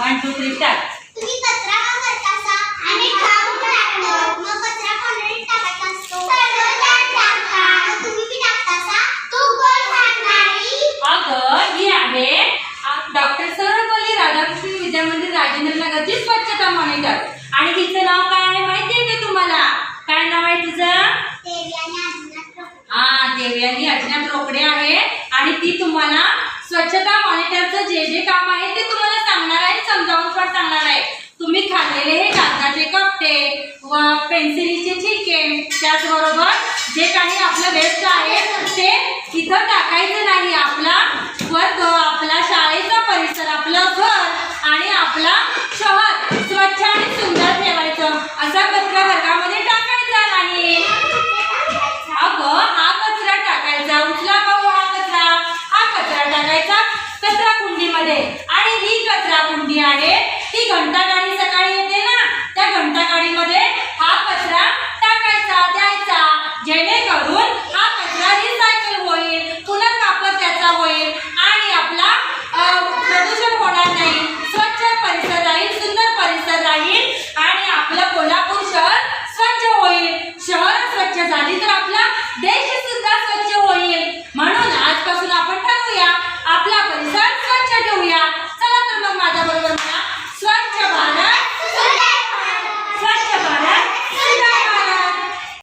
1 2 3 start. तुम्ही कचरा का करतासा? आम्ही खाऊन टाकलं. मग कचरा कोणाला टाकायचा असतो? सर्वजण टाकतात. मग तुम्ही बी टाकतासा? तू कोण सांगणारी? अगं ही आहे डॉक्टर सर्वपल्ली राधाकृष्ण विद्या मंदिर राजेंद्र नगरची स्वच्छता मॉनिटर. आणि तिचं नाव काय आहे माहिती आहे का तुम्हाला? काय नाव आहे तुझं? देवयानी अजिनाथ रोकडे. देवयानी अजिनाथ रोकडे आहे. आणि ती तुम्हाला स्वच्छता मॉनिटरचं जे जे काम आहे ते तुम्हाला सांगणार आहे, समजावून पण सांगणार आहे. तुम्ही खाल्लेले हे कागदाचे कपटे व पेन्सिलीचे ठिके, त्याचबरोबर जे काही आपलं वेस्ट आहे ते इथं टाकायचं